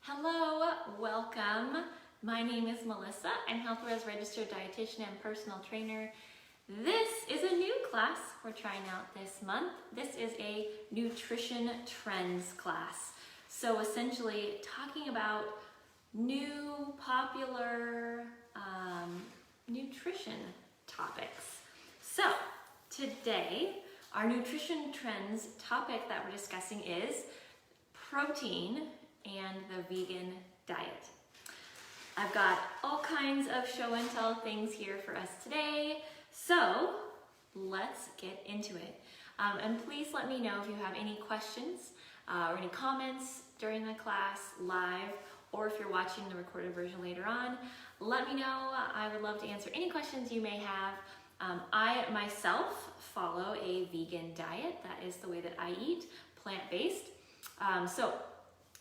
Hello, welcome. My name is Melissa. I'm HealthRes registered dietitian and personal trainer. This is a new class we're trying out this month. This is a nutrition trends class. So essentially talking about new popular nutrition topics. So today our nutrition trends topic that we're discussing is protein and the vegan diet. I've got all kinds of show and tell things here for us today, so let's get into it. And please let me know if you have any questions or any comments during the class live, or if you're watching the recorded version later on. Let me know. I would love to answer any questions you may have. I myself follow a vegan diet. That is the way that I eat, plant-based. So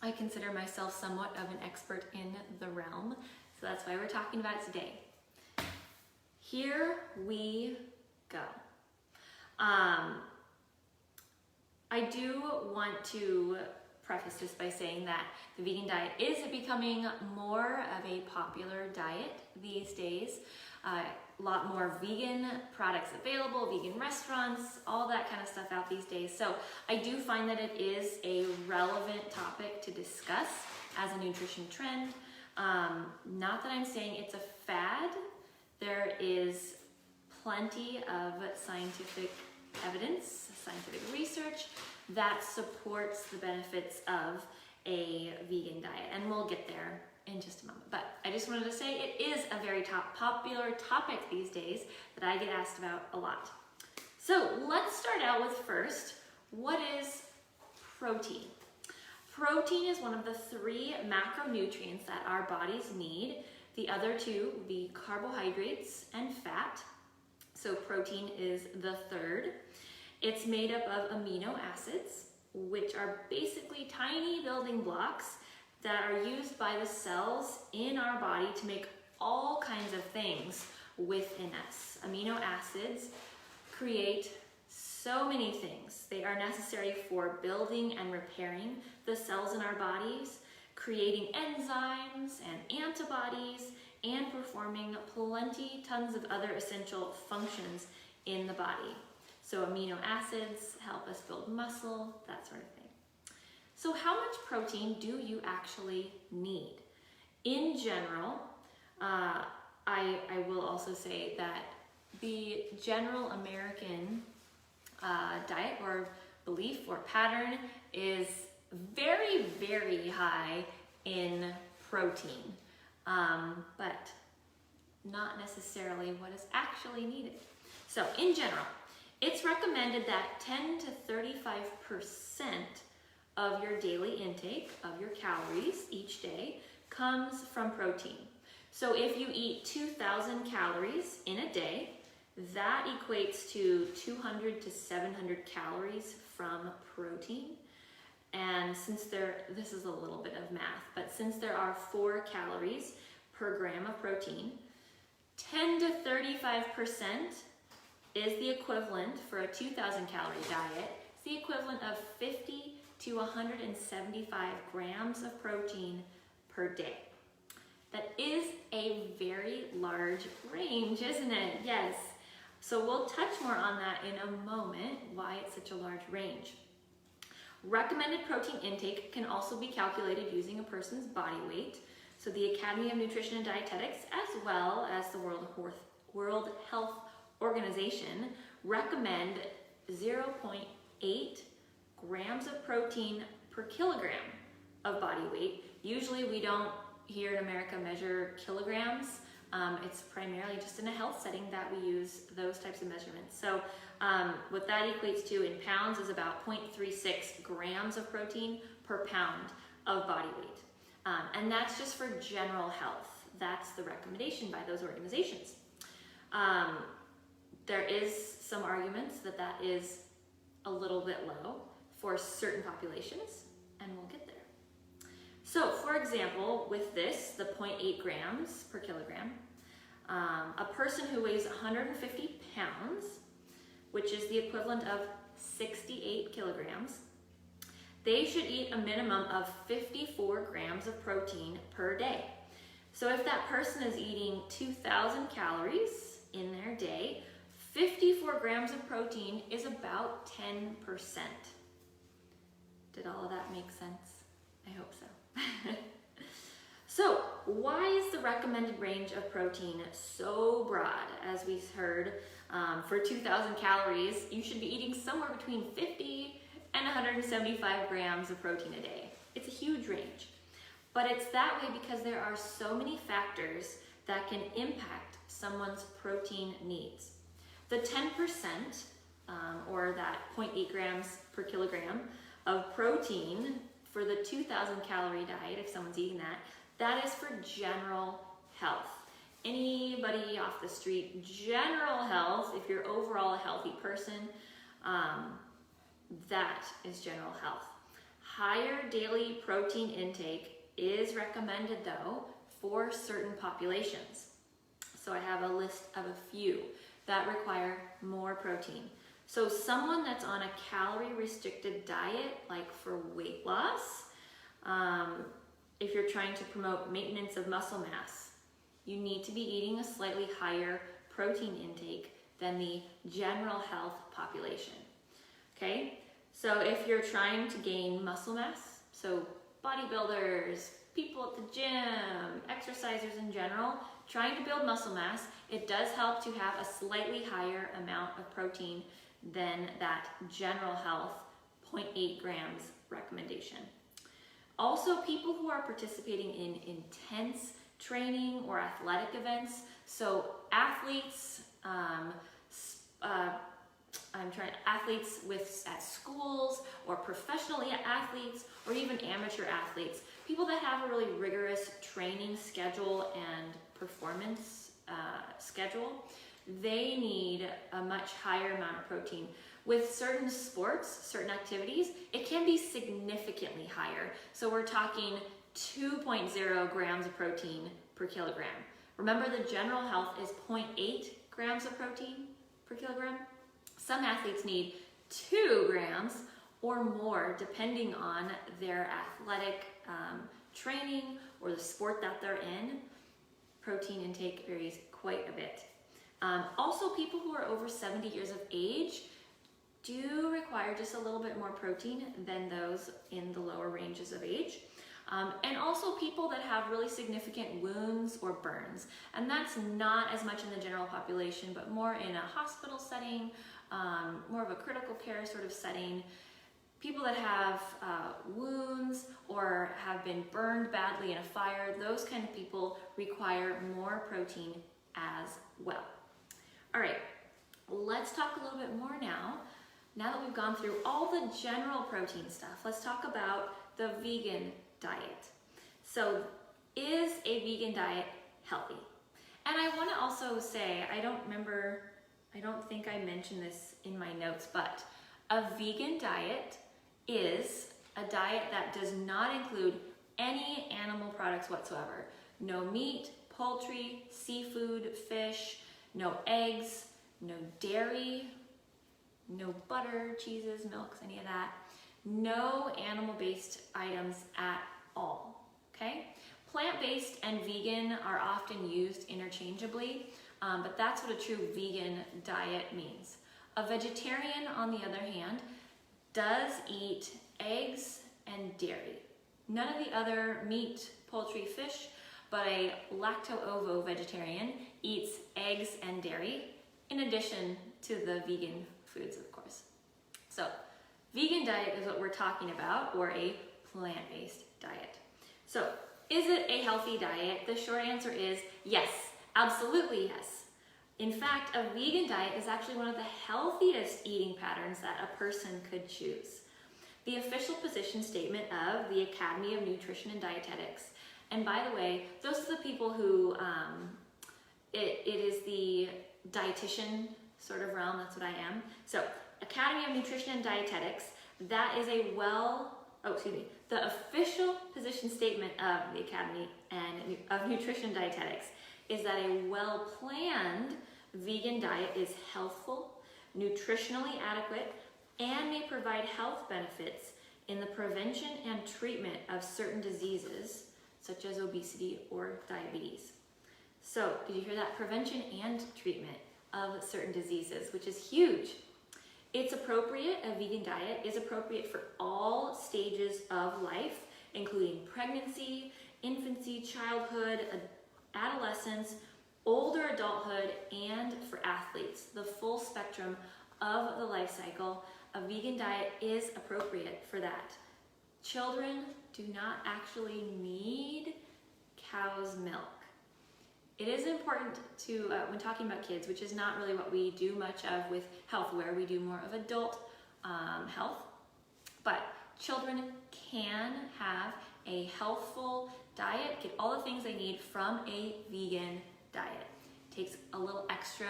I consider myself somewhat of an expert in the realm, so that's why we're talking about it today. Here we go. I do want to preface this by saying that the vegan diet is becoming more of a popular diet these days. A lot more vegan products available, vegan restaurants, all that kind of stuff out these days. So I do find that it is a relevant topic to discuss as a nutrition trend. Not that I'm saying it's a fad. There is plenty of scientific evidence, scientific research that supports the benefits of a vegan diet, and we'll get there in just a moment. But I just wanted to say it is a very popular topic these days that I get asked about a lot. So let's start out with first, what is protein? Protein is one of the three macronutrients that our bodies need. The other two would be carbohydrates and fat. So protein is the third. It's made up of amino acids, which are basically tiny building blocks that are used by the cells in our body to make all kinds of things within us. Amino acids create so many things. They are necessary for building and repairing the cells in our bodies, creating enzymes and antibodies, and performing tons of other essential functions in the body. So amino acids help us build muscle, that sort of thing. So how much protein do you actually need? In general, I will also say that the general American diet or belief or pattern is very, very high in protein, but not necessarily what is actually needed. So in general, it's recommended that 10 to 35% of your daily intake of your calories each day comes from protein. So if you eat 2,000 calories in a day, that equates to 200 to 700 calories from protein. And since this is a little bit of math, but since there are 4 calories per gram of protein, 10 to 35% is the equivalent for a 2,000 calorie diet. It's the equivalent of 50 to 175 grams of protein per day. That is a very large range, isn't it? Yes. So we'll touch more on that in a moment, why it's such a large range. Recommended protein intake can also be calculated using a person's body weight. So the Academy of Nutrition and Dietetics, as well as the World Health Organization, recommend 0.8 grams of protein per kilogram of body weight. Usually we don't here in America measure kilograms. It's primarily just in a health setting that we use those types of measurements. So what that equates to in pounds is about 0.36 grams of protein per pound of body weight. And that's just for general health. That's the recommendation by those organizations. There is some arguments that that is a little bit low for certain populations, and we'll get there. So for example, with this, the 0.8 grams per kilogram, a person who weighs 150 pounds, which is the equivalent of 68 kilograms, they should eat a minimum of 54 grams of protein per day. So if that person is eating 2,000 calories in their day, 54 grams of protein is about 10%. Did all of that make sense? I hope so. So why is the recommended range of protein so broad? As we heard, for 2,000 calories, you should be eating somewhere between 50 and 175 grams of protein a day. It's a huge range. But it's that way because there are so many factors that can impact someone's protein needs. The 10%, or that 0.8 grams per kilogram of protein for the 2,000 calorie diet, if someone's eating that, that is for general health. Anybody off the street, general health, if you're overall a healthy person, that is general health. Higher daily protein intake is recommended though for certain populations. So I have a list of a few that require more protein. So someone that's on a calorie restricted diet, like for weight loss, if you're trying to promote maintenance of muscle mass, you need to be eating a slightly higher protein intake than the general health population. Okay, so if you're trying to gain muscle mass, so bodybuilders, people at the gym, exercisers in general, trying to build muscle mass, it does help to have a slightly higher amount of protein than that general health 0.8 grams recommendation. Also, people who are participating in intense training or athletic events, so athletes, athletes at schools, or professional athletes, or even amateur athletes, people that have a really rigorous training schedule and performance schedule, they need a much higher amount of protein. With certain sports, certain activities, it can be significantly higher. So we're talking 2.0 grams of protein per kilogram. Remember, the general health is 0.8 grams of protein per kilogram. Some athletes need 2 grams or more depending on their athletic training or the sport that they're in. Protein intake varies quite a bit. Also, people who are over 70 years of age do require just a little bit more protein than those in the lower ranges of age. And also people that have really significant wounds or burns. And that's not as much in the general population, but more in a hospital setting, more of a critical care sort of setting. People that have wounds or have been burned badly in a fire, those kind of people require more protein as well. All right, let's talk a little bit more now. Now that we've gone through all the general protein stuff, let's talk about the vegan diet. So, is a vegan diet healthy? And I want to also say, I don't think I mentioned this in my notes, but a vegan diet is a diet that does not include any animal products whatsoever. No meat, poultry, seafood, fish, no eggs, no dairy, no butter, cheeses, milks, any of that. No animal-based items at all, okay? Plant-based and vegan are often used interchangeably, but that's what a true vegan diet means. A vegetarian, on the other hand, does eat eggs and dairy. None of the other meat, poultry, fish, but a lacto-ovo vegetarian eats eggs and dairy, in addition to the vegan foods, of course. So, vegan diet is what we're talking about, or a plant-based diet. So, is it a healthy diet? The short answer is yes, absolutely yes. In fact, a vegan diet is actually one of the healthiest eating patterns that a person could choose. The official position statement of the Academy of Nutrition and Dietetics, and by the way, those are the people who, it is the dietitian sort of realm, that's what I am. So, Academy of Nutrition and Dietetics, that is the official position statement of the Academy of Nutrition and Dietetics is that a well-planned vegan diet is healthful, nutritionally adequate, and may provide health benefits in the prevention and treatment of certain diseases, such as obesity or diabetes. So, did you hear that? Prevention and treatment of certain diseases, which is huge. It's appropriate, a vegan diet is appropriate for all stages of life, including pregnancy, infancy, childhood, adolescence, older adulthood, and for athletes. The full spectrum of the life cycle, a vegan diet is appropriate for that. Children do not actually need cow's milk. It is important to, when talking about kids, which is not really what we do much of with healthware, we do more of adult health, but children can have a healthful diet, get all the things they need from a vegan diet. It takes a little extra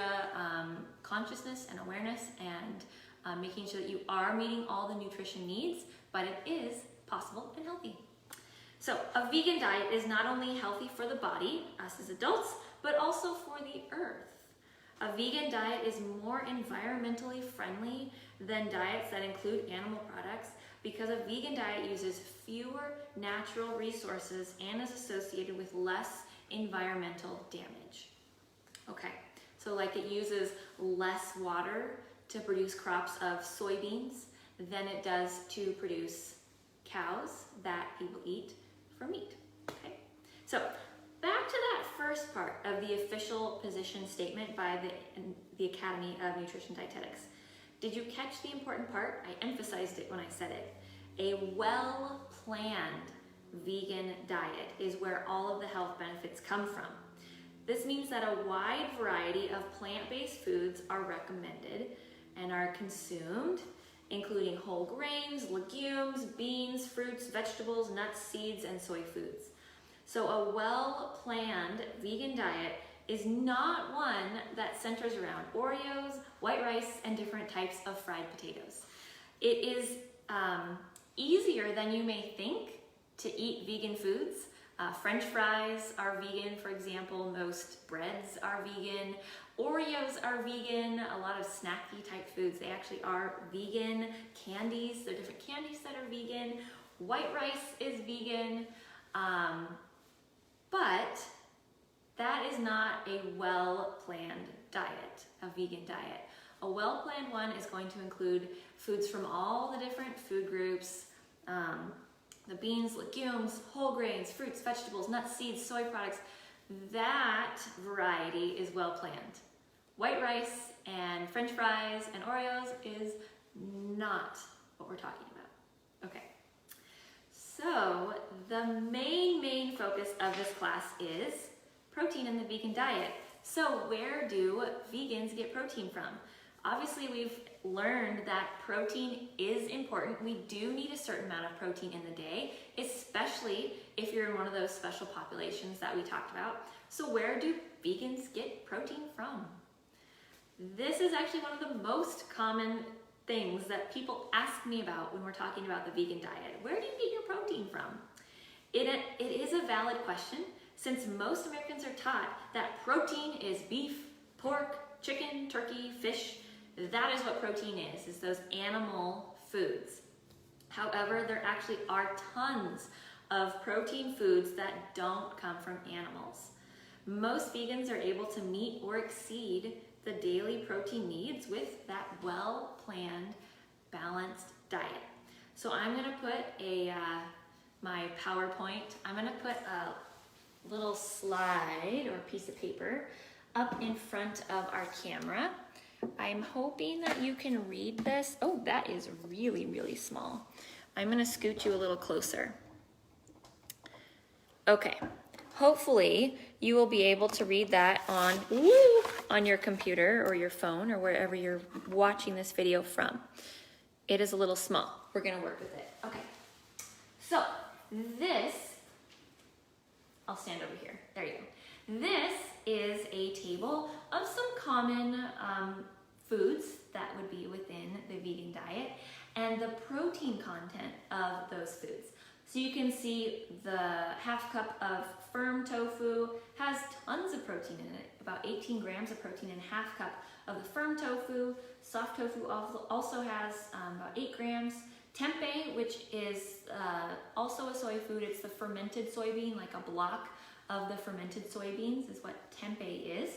consciousness and awareness and making sure that you are meeting all the nutrition needs, but it is possible and healthy. So a vegan diet is not only healthy for the body, us as adults, but also for the earth. A vegan diet is more environmentally friendly than diets that include animal products because a vegan diet uses fewer natural resources and is associated with less environmental damage. Okay, so like it uses less water to produce crops of soybeans than it does to produce cows that people eat for meat. Okay, so back to that first part of the official position statement by the Academy of Nutrition Dietetics. Did you catch the important part? I emphasized it when I said it. A well-planned vegan diet is where all of the health benefits come from. This means that a wide variety of plant-based foods are recommended and are consumed, including whole grains, legumes, beans, fruits, vegetables, nuts, seeds, and soy foods. So a well-planned vegan diet is not one that centers around Oreos, white rice, and different types of fried potatoes. It is easier than you may think to eat vegan foods. French fries are vegan, for example. Most breads are vegan. Oreos are vegan. A lot of snacky type foods, they actually are vegan. Candies, there are different candies that are vegan. White rice is vegan. But that is not a well-planned diet, a vegan diet. A well-planned one is going to include foods from all the different food groups, the beans, legumes, whole grains, fruits, vegetables, nuts, seeds, soy products. That variety is well-planned. White rice and French fries and Oreos is not what we're talking about. Okay. So the main focus of this class is protein in the vegan diet. So where do vegans get protein from? Obviously, we've learned that protein is important. We do need a certain amount of protein in the day, especially if you're in one of those special populations that we talked about. So where do vegans get protein from? This is actually one of the most common things that people ask me about when we're talking about the vegan diet. Where do you get your protein from? It is a valid question, since most Americans are taught that protein is beef, pork, chicken, turkey, fish. That is what protein is those animal foods. However, there actually are tons of protein foods that don't come from animals. Most vegans are able to meet or exceed the daily protein needs with that well-planned, balanced diet. So I'm gonna put my PowerPoint, I'm gonna put a little slide or piece of paper up in front of our camera. I'm hoping that you can read this. Oh, that is really, really small. I'm gonna scoot you a little closer. Okay, hopefully you will be able to read that on your computer or your phone or wherever you're watching this video from. It is a little small. We're gonna work with it. Okay, so this, I'll stand over here. There you go. This is a table of some common foods that would be within the vegan diet and the protein content of those foods. So you can see the half cup of firm tofu has tons of protein in it, about 18 grams of protein in a half cup of the firm tofu. Soft tofu also has about 8 grams. Tempeh, which is also a soy food. It's the fermented soybean, like a block of the fermented soybeans is what tempeh is.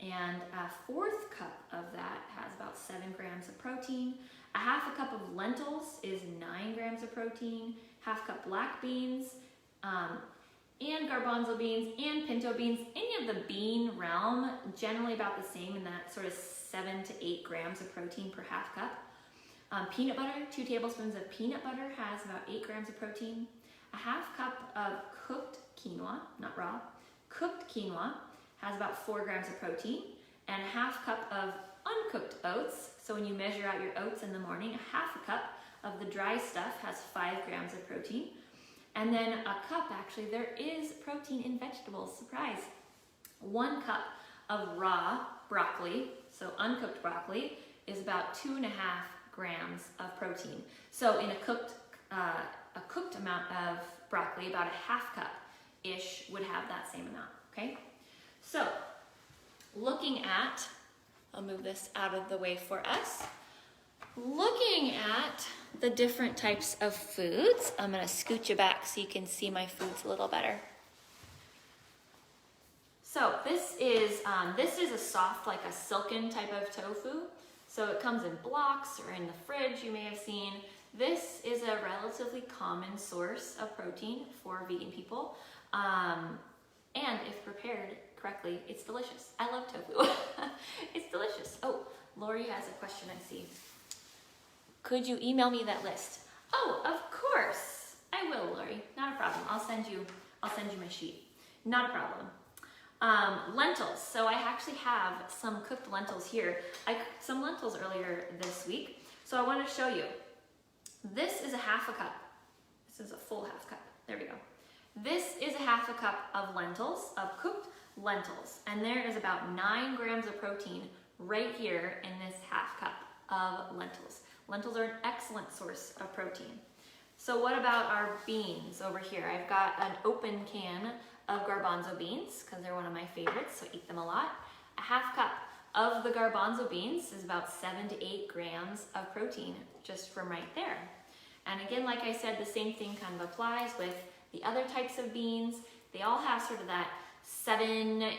And a fourth cup of that has about 7 grams of protein. A half a cup of lentils is 9 grams of protein. Half cup black beans, and garbanzo beans and pinto beans, any of the bean realm, generally about the same in that sort of 7 to 8 grams of protein per half cup. Peanut butter, 2 tablespoons of peanut butter has about 8 grams of protein. A half cup of cooked quinoa, not raw, cooked quinoa has about 4 grams of protein. And a half cup of uncooked oats, so when you measure out your oats in the morning, a half a cup of the dry stuff has 5 grams of protein. And then a cup, actually, there is protein in vegetables, surprise. 1 cup of raw broccoli, so uncooked broccoli, is about 2.5 grams of protein. So in a cooked amount of broccoli, about a half cup-ish would have that same amount, okay? So looking at, I'll move this out of the way for us. Looking at the different types of foods, I'm gonna scooch you back so you can see my foods a little better. So this is a soft, like a silken type of tofu. So it comes in blocks or in the fridge, you may have seen. This is a relatively common source of protein for vegan people. And if prepared correctly, it's delicious. I love tofu. It's delicious. Oh, Lori has a question, I see. Could you email me that list? Oh, of course. I will, Lori. Not a problem. I'll send you my sheet. Not a problem. Lentils. So I actually have some cooked lentils here. I cooked some lentils earlier this week. So I want to show you. This is a half a cup. This is a full half cup. There we go. This is a half a cup of lentils, of cooked lentils. And there is about 9 grams of protein right here in this half cup of lentils. Lentils are an excellent source of protein. So what about our beans over here? I've got an open can of garbanzo beans because they're one of my favorites, so I eat them a lot. A half cup of the garbanzo beans is about 7 to 8 grams of protein just from right there. And again, like I said, the same thing kind of applies with the other types of beans. They all have sort of that 7-ish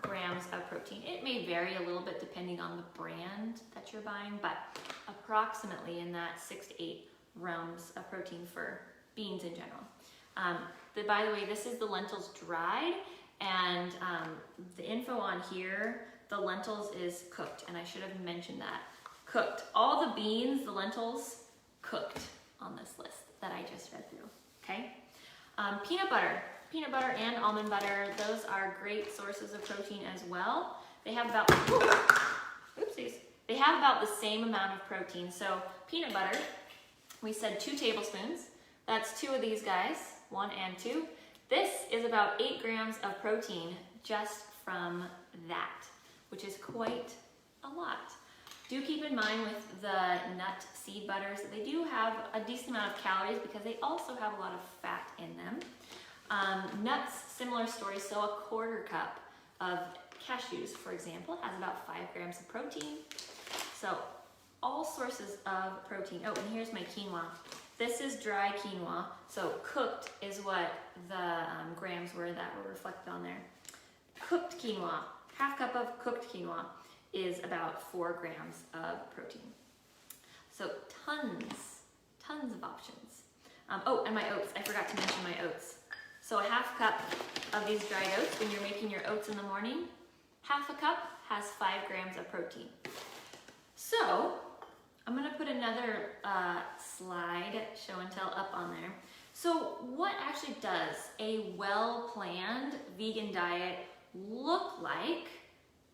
grams of protein. It may vary a little bit depending on the brand that you're buying, but approximately in that 6 to 8 grams of protein for beans in general. By the way, this is the lentils dried, and the info on here, the lentils is cooked, and I should have mentioned that. Cooked. All the beans, the lentils, cooked on this list that I just read through, okay? Peanut butter and almond butter, those are great sources of protein as well. They have about, oopsies. They have about the same amount of protein. So peanut butter, we said 2 tablespoons. That's 2 of these guys, 1 and 2. This is about 8 grams of protein just from that, which is quite a lot. Do keep in mind with the nut seed butters that they do have a decent amount of calories because they also have a lot of fat in them. Nuts, similar story, so a 1/4 cup of cashews, for example, has about 5 grams of protein. So all sources of protein. Oh, and here's my quinoa. This is dry quinoa, so cooked is what the grams were that were reflected on there. Cooked quinoa, half cup of cooked quinoa is about 4 grams of protein. So tons of options. Oh, and my oats, I forgot to mention my oats. So a half cup of these dried oats, when you're making your oats in the morning, half a cup has 5 grams of protein. So I'm gonna put another slide, show and tell, up on there. So what actually does a well-planned vegan diet look like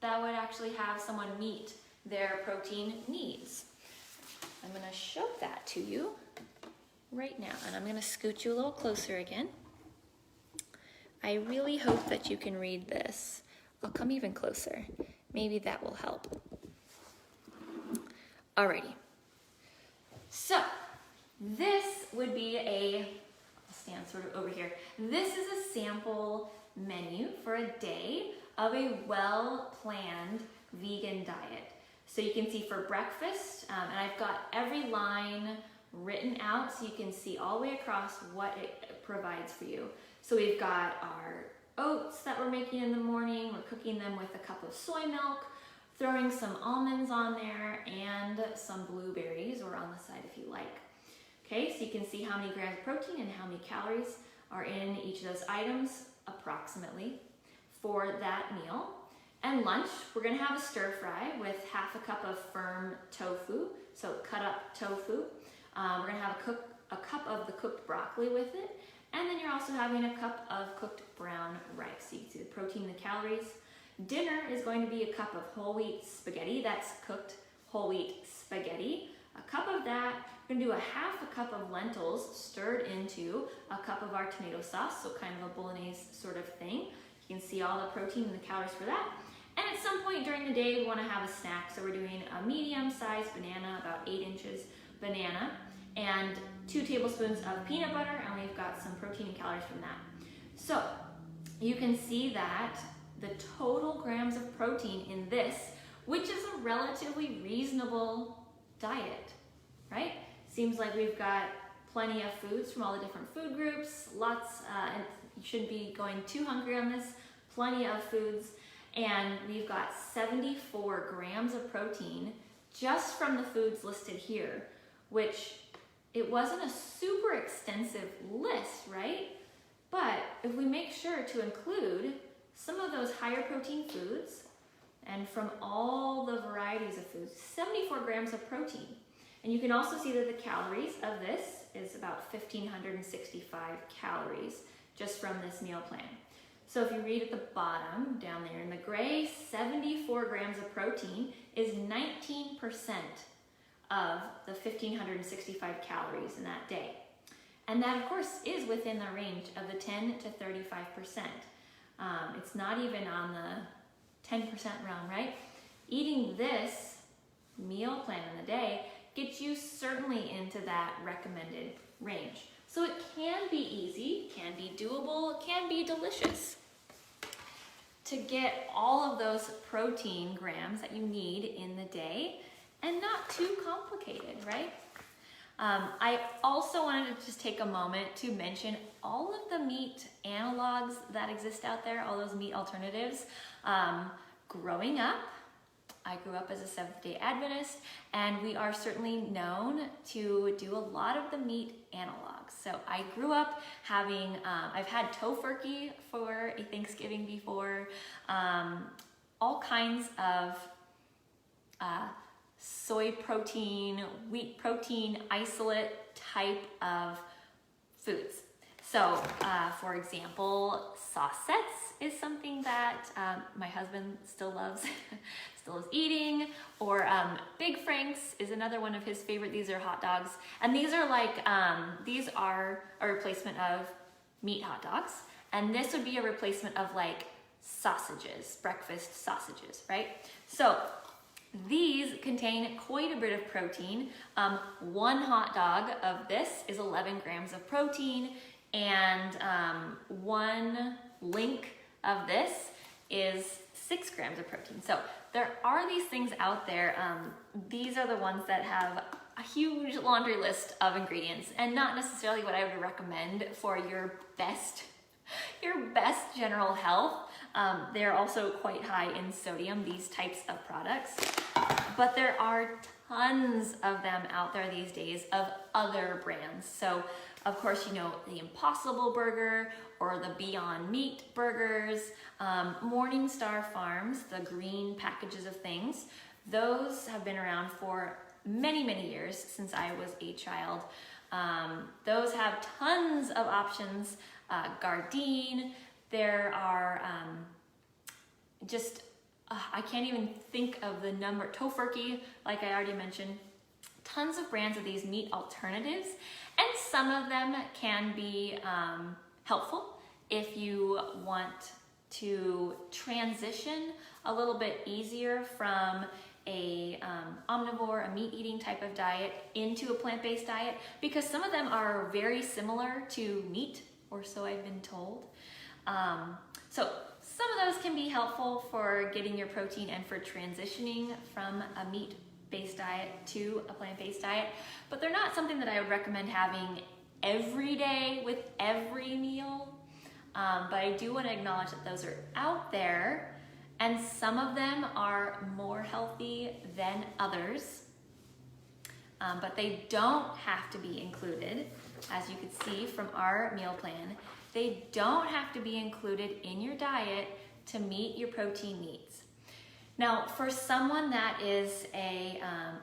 that would actually have someone meet their protein needs? I'm gonna show that to you right now, and I'm gonna scoot you a little closer again. I really hope that you can read this. I'll come even closer. Maybe that will help. Alrighty. So this would be I'll stand sort of over here. This is a sample menu for a day of a well-planned vegan diet. So you can see for breakfast, and I've got every line written out so you can see all the way across what it provides for you. So we've got our oats that we're making in the morning. We're cooking them with a cup of soy milk, throwing some almonds on there and some blueberries, or on the side if you like. Okay, so you can see how many grams of protein and how many calories are in each of those items approximately for that meal. And lunch, we're gonna have a stir fry with half a cup of firm tofu, so cut up tofu. We're gonna have a cup of the cooked broccoli with it, and then you're also having a cup of cooked brown rice. So you can see the protein and the calories. Dinner is going to be a cup of whole wheat spaghetti. That's cooked whole wheat spaghetti. A cup of that. We're gonna do a half a cup of lentils stirred into a cup of our tomato sauce, so kind of a bolognese sort of thing. You can see all the protein and the calories for that. And at some point during the day, we wanna have a snack. So we're doing a medium-sized banana, about 8 inches banana, and 2 tablespoons of peanut butter, and we've got some protein and calories from that. So you can see that the total grams of protein in this, which is a relatively reasonable diet, right? Seems like we've got plenty of foods from all the different food groups, lots, and you shouldn't be going too hungry on this, plenty of foods, and we've got 74 grams of protein just from the foods listed here, which it wasn't a super extensive list, right? But if we make sure to include some of those higher protein foods, and from all the varieties of foods, 74 grams of protein. And you can also see that the calories of this is about 1,565 calories just from this meal plan. So if you read at the bottom, down there in the gray, 74 grams of protein is 19% of the 1,565 calories in that day. And that, of course, is within the range of the 10 to 35%. It's not even on the 10% realm, right? Eating this meal plan in the day gets you certainly into that recommended range. So it can be easy, can be doable, can be delicious to get all of those protein grams that you need in the day and not too complicated, right? I also wanted to just take a moment to mention all of the meat analogs that exist out there, all those meat alternatives. Growing up, I grew up as a Seventh-day Adventist, and we are certainly known to do a lot of the meat analogs. So I grew up having, I've had tofurkey for a Thanksgiving before, all kinds of soy protein, wheat protein, isolate type of foods. So, for example, saucettes is something that my husband still loves, still is eating, or Big Frank's is another one of his favorite. These are hot dogs, and these are like, these are a replacement of meat hot dogs, and this would be a replacement of like sausages, breakfast sausages, right? So these contain quite a bit of protein. One hot dog of this is 11 grams of protein, and one link of this is 6 grams of protein. So there are these things out there. These are the ones that have a huge laundry list of ingredients, and not necessarily what I would recommend for your best general health. They're also quite high in sodium, these types of products, but there are tons of them out there these days of other brands. So of course, you know, the Impossible Burger or the Beyond Meat burgers, Morningstar Farms, the green packages of things, those have been around for many, many years, since I was a child. Those have tons of options. Gardein, there are I can't even think of the number. Tofurkey, like I already mentioned, tons of brands of these meat alternatives, and some of them can be helpful if you want to transition a little bit easier from a omnivore, a meat-eating type of diet into a plant-based diet, because some of them are very similar to meat, or so I've been told. So Some of those can be helpful for getting your protein and for transitioning from a meat-based diet to a plant-based diet, but they're not something that I would recommend having every day with every meal. But I do want to acknowledge that those are out there, and some of them are more healthy than others, but they don't have to be included. As you can see from our meal plan, they don't have to be included in your diet to meet your protein needs. Now, for someone that is a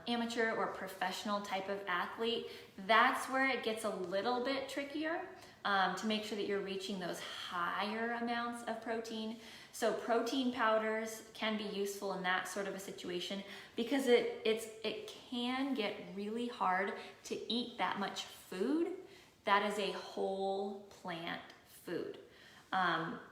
amateur or professional type of athlete, that's where it gets a little bit trickier to make sure that you're reaching those higher amounts of protein. So protein powders can be useful in that sort of a situation because it can get really hard to eat that much food that is a whole plant food.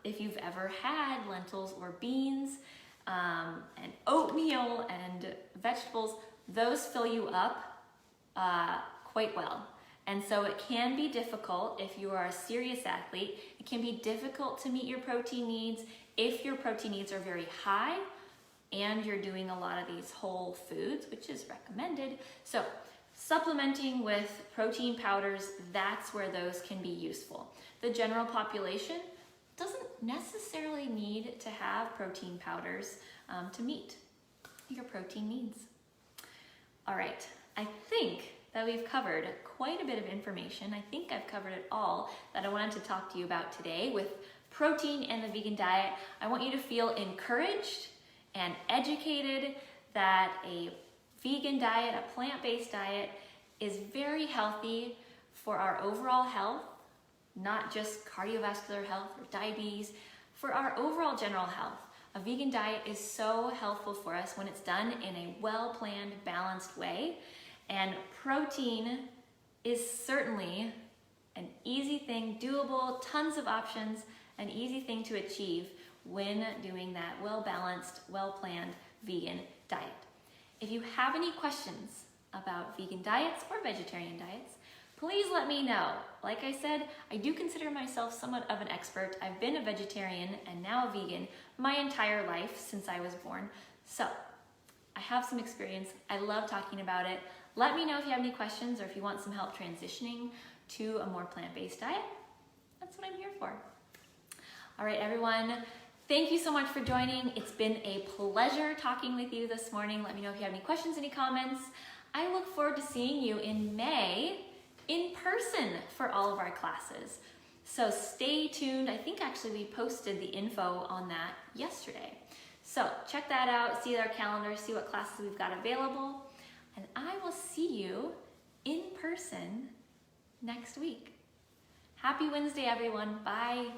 If you've ever had lentils or beans and oatmeal and vegetables, those fill you up quite well. And so it can be difficult if you are a serious athlete. It can be difficult to meet your protein needs if your protein needs are very high and you're doing a lot of these whole foods, which is recommended. So supplementing with protein powders, that's where those can be useful. The general population doesn't necessarily need to have protein powders to meet your protein needs. All right, I think that we've covered quite a bit of information. I think I've covered it all that I wanted to talk to you about today with protein and the vegan diet. I want you to feel encouraged and educated that a vegan diet, a plant-based diet, is very healthy for our overall health, not just cardiovascular health or diabetes, for our overall general health. A vegan diet is so helpful for us when it's done in a well-planned, balanced way. And protein is certainly an easy thing, doable, tons of options, an easy thing to achieve when doing that well-balanced, well-planned vegan diet. If you have any questions about vegan diets or vegetarian diets, please let me know. Like I said, I do consider myself somewhat of an expert. I've been a vegetarian and now a vegan my entire life since I was born. So I have some experience. I love talking about it. Let me know if you have any questions or if you want some help transitioning to a more plant-based diet. That's what I'm here for. All right, everyone. Thank you so much for joining. It's been a pleasure talking with you this morning. Let me know if you have any questions, any comments. I look forward to seeing you in May in person for all of our classes. So stay tuned. I think actually we posted the info on that yesterday. So check that out, see our calendar, see what classes we've got available, and I will see you in person next week. Happy Wednesday, everyone. Bye.